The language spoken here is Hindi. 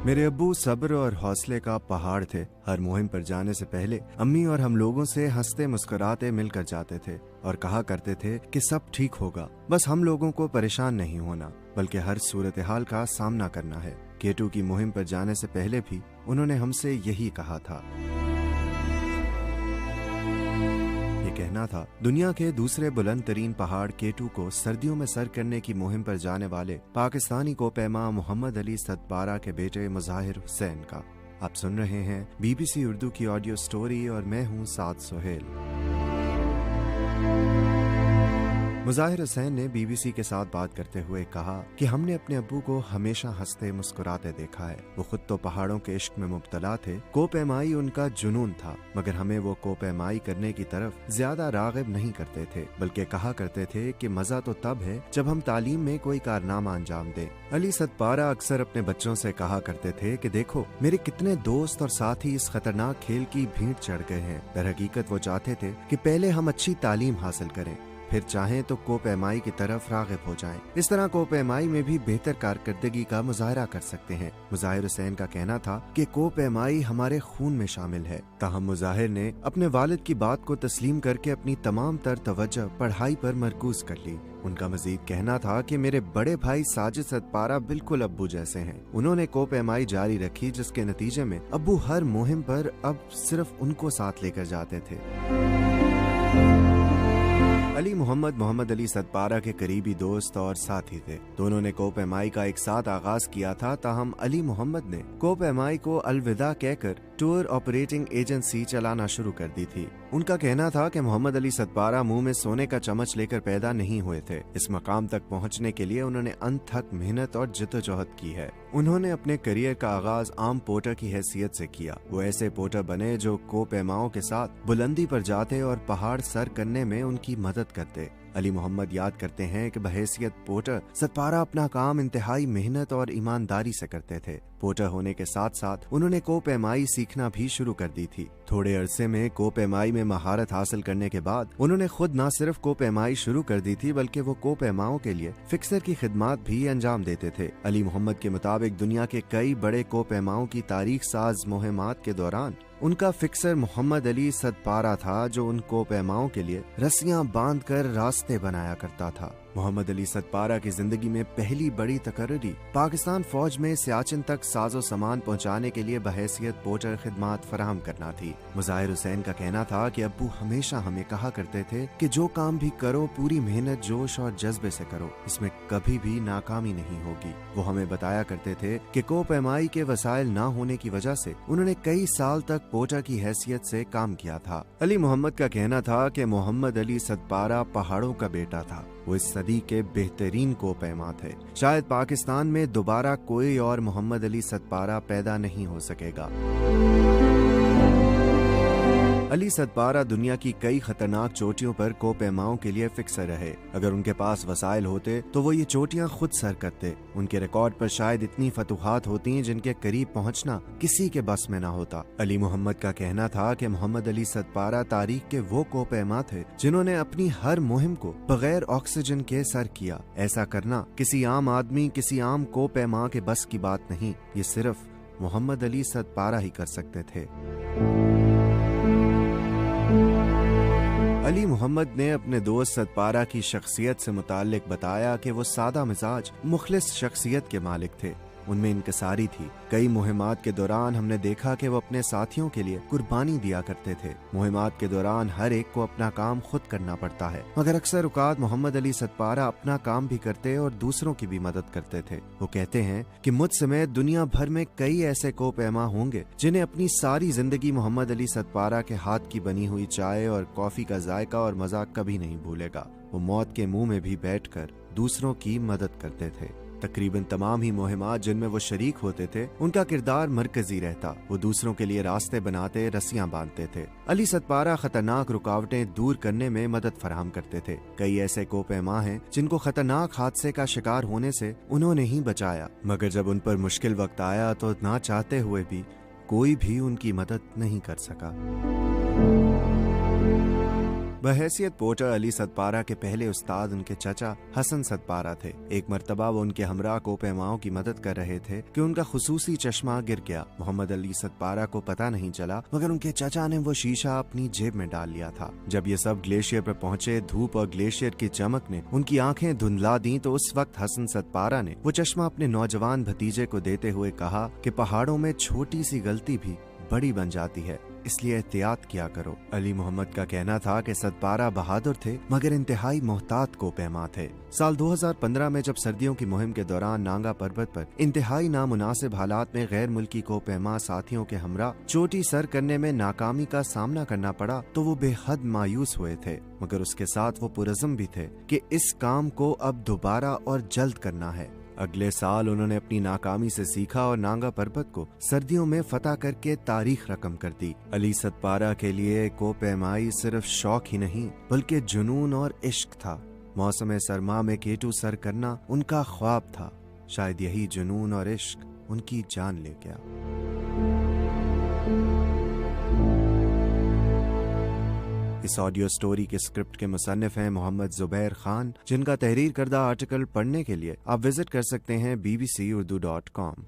मेरे अब्बू सब्र और हौसले का पहाड़ थे। हर मुहिम पर जाने से पहले अम्मी और हम लोगों से हंसते मुस्कुराते मिलकर जाते थे और कहा करते थे कि सब ठीक होगा, बस हम लोगों को परेशान नहीं होना बल्कि हर सूरत हाल का सामना करना है। K2 की मुहिम पर जाने से पहले भी उन्होंने हमसे यही कहा था। कहना था, दुनिया के दूसरे बुलंद तरीन पहाड़ K2 को सर्दियों में सर करने की मुहिम पर जाने वाले पाकिस्तानी कोपैमा मोहम्मद अली सतपारा के बेटे मुजाहिर हुसैन का। आप सुन रहे हैं BBC उर्दू की ऑडियो स्टोरी और मैं हूं साद सोहेल। मुजाहिर हुसैन ने BBC के साथ बात करते हुए कहा कि हमने अपने अब्बू को हमेशा हंसते मुस्कुराते देखा है। वो खुद तो पहाड़ों के इश्क में मुब्तला थे, कोपैमाई उनका जुनून था, मगर हमें वो कोपैमाई करने की तरफ ज्यादा राग़िब नहीं करते थे, बल्कि कहा करते थे कि मजा तो तब है जब हम तालीम में कोई कारनामा अंजाम दें। अली सतपारा अक्सर अपने बच्चों से कहा करते थे कि देखो मेरे कितने दोस्त और साथी इस खतरनाक खेल की भीड़ चढ़ गए हैं। दर हकीकत वो चाहते थे कि पहले हम अच्छी तालीम हासिल करें, फिर चाहें तो कोपैमाई की तरफ राग़िब हो जाएं। इस तरह कोपैमाई में भी बेहतर कारकर्दगी का मुजाहरा कर सकते हैं। मुजाहिर हुसैन का कहना था कि कोपैमाई हमारे खून में शामिल है। ताहम मुजाहिर ने अपने वालिद की बात को तस्लीम करके अपनी तमाम तर तवज्जो पढ़ाई पर मरकूज कर ली। उनका मजीद कहना था कि मेरे बड़े भाई साजिद सतपारा बिल्कुल अब्बू जैसे हैं। उन्होंने कोपैमाई जारी रखी, जिसके नतीजे में अब्बू हर मुहिम पर अब सिर्फ उनको साथ लेकर जाते थे। अली मोहम्मद अली सतपारा के करीबी दोस्त और साथी थे। दोनों ने कोपैमाई का एक साथ आगाज किया था। ताहम अली मोहम्मद ने कोपैमाई को अलविदा कहकर टूर ऑपरेटिंग एजेंसी चलाना शुरू कर दी थी। उनका कहना था कि मोहम्मद अली सतपारा मुंह में सोने का चम्मच लेकर पैदा नहीं हुए थे। इस मकाम तक पहुंचने के लिए उन्होंने अनथक मेहनत और जिद्दोजहद की है। उन्होंने अपने करियर का आगाज आम पोर्टर की हैसियत से किया। वो ऐसे पोर्टर बने जो कोपैमाओं के साथ बुलंदी पर जाते और पहाड़ सर करने में उनकी मदद करते। अली मोहम्मद याद करते हैं कि बहैसियत पोर्टर सतपारा अपना काम इंतहाई मेहनत और ईमानदारी से करते थे। पोर्टर होने के साथ साथ उन्होंने कोपैमाई सीखना भी शुरू कर दी थी। थोड़े अरसे में कोपैमाई में महारत हासिल करने के बाद उन्होंने खुद न सिर्फ कोपैमाई शुरू कर दी थी, बल्कि वो कोपैमाओं के लिए फिक्सर की खिदमत भी अंजाम देते थे। अली मोहम्मद के मुताबिक दुनिया के कई बड़े कोपैमाओं की तारीख साज मुहिमात के दौरान उनका फिक्सर मोहम्मद अली सतपारा था, जो उन कोपैमाओं के लिए रस्सियां बांधकर रास्ते बनाया करता था। मोहम्मद अली सतपारा की जिंदगी में पहली बड़ी तकर्री पाकिस्तान फौज में सियाचिन तक साजो सामान पहुंचाने के लिए बहैसियत पोर्टर खिदमत फराहम करना थी। मुजाहिर हुसैन का कहना था कि अब्बू हमेशा हमें कहा करते थे कि जो काम भी करो पूरी मेहनत, जोश और जज्बे से करो, इसमें कभी भी नाकामी नहीं होगी। वो हमें बताया करते थे कि कोपैमाई के वसाइल न होने की वजह से उन्होंने कई साल तक पोर्टर की हैसियत से काम किया था। अली मोहम्मद का कहना था कि मोहम्मद अली सतपारा पहाड़ों का बेटा था। वो इस सदी के बेहतरीन कोपैमा थे। शायद पाकिस्तान में दोबारा कोई और मोहम्मद अली सतपारा पैदा नहीं हो सकेगा। अली सतपारा दुनिया की कई खतरनाक चोटियों पर कोपैमाओं के लिए फिक्सर रहे। अगर उनके पास वसाइल होते तो वो ये चोटियां खुद सर करते। उनके रिकॉर्ड पर शायद इतनी फतुहात होती जिनके करीब पहुंचना किसी के बस में ना होता। अली मोहम्मद का कहना था कि मोहम्मद अली सतपारा तारीख के वो कोपैमा थे जिन्होंने अपनी हर मुहिम को बगैर ऑक्सीजन के सर किया। ऐसा करना किसी आम आदमी, किसी आम कोपैमा के बस की बात नहीं। ये सिर्फ मोहम्मद अली सतपारा ही कर सकते थे। अली मोहम्मद ने अपने दोस्त सतपारा की शख्सियत से मुताल्लिक बताया कि वो सादा मिजाज, मुखलिस शख्सियत के मालिक थे। उनमें इनकसारी थी। कई मुहिमात के दौरान हमने देखा कि वो अपने साथियों के लिए कुर्बानी दिया करते थे। मुहिमात के दौरान हर एक को अपना काम खुद करना पड़ता है, मगर अक्सर औकात मोहम्मद अली सतपारा अपना काम भी करते और दूसरों की भी मदद करते थे। वो कहते हैं कि मुझ समेत दुनिया भर में कई ऐसे कोपैमा होंगे जिन्हें अपनी सारी जिंदगी मोहम्मद अली सतपारा के हाथ की बनी हुई चाय और कॉफी का जायका और मजा कभी नहीं भूलेगा। वो मौत के मुंह में भी बैठकर दूसरों की मदद करते थे। तकरीबन तमाम ही मुहिमात जिनमें वो शरीक होते थे, उनका किरदार मरकजी रहता। वो दूसरों के लिए रास्ते बनाते, रस्सियां बांधते थे। अली सतपारा खतरनाक रुकावटें दूर करने में मदद फराहम करते थे। कई ऐसे कोपैमा हैं जिनको खतरनाक हादसे का शिकार होने से उन्होंने ही बचाया, मगर जब उन पर मुश्किल वक्त आया तो ना चाहते हुए भी कोई भी उनकी मदद नहीं कर सका। बहैसियत पोर्टर अली सतपारा के पहले उस्ताद उनके चचा हसन सतपारा थे। एक मर्तबा वो उनके हमरा कोपेमाओं की मदद कर रहे थे कि उनका खुसूसी चश्मा गिर गया। मोहम्मद अली सतपारा को पता नहीं चला, मगर उनके चचा ने वो शीशा अपनी जेब में डाल लिया था। जब ये सब ग्लेशियर पर पहुंचे, धूप और ग्लेशियर की चमक ने उनकी आंखें धुंधला दी, तो उस वक्त हसन सतपारा ने वो चश्मा अपने नौजवान भतीजे को देते हुए कहा कि पहाड़ों में छोटी सी गलती भी बड़ी बन जाती है, इसलिए एहतियात किया करो। अली मोहम्मद का कहना था कि सतपारा बहादुर थे, मगर इंतहाई मोहतात कोपेमा थे। साल 2015 में जब सर्दियों की मुहिम के दौरान नांगा पर्वत पर इंतहाई नामुनासिब हालात में गैर मुल्की कोपेमा साथियों के हमरा चोटी सर करने में नाकामी का सामना करना पड़ा, तो वो बेहद मायूस हुए थे, मगर उसके साथ वो पुरज़म भी थे कि इस काम को अब दोबारा और जल्द करना है। अगले साल उन्होंने अपनी नाकामी से सीखा और नांगा पर्वत को सर्दियों में फतह करके तारीख रकम कर दी। अली सतपारा के लिए कोपेमाई सिर्फ शौक ही नहीं, बल्कि जुनून और इश्क था। मौसम सरमा में केटू सर करना उनका ख्वाब था। शायद यही जुनून और इश्क उनकी जान ले गया। इस ऑडियो स्टोरी के स्क्रिप्ट के मुसन्निफ हैं मोहम्मद जुबैर खान, जिनका तहरीर करदा आर्टिकल पढ़ने के लिए आप विजिट कर सकते हैं bbcurdu.com।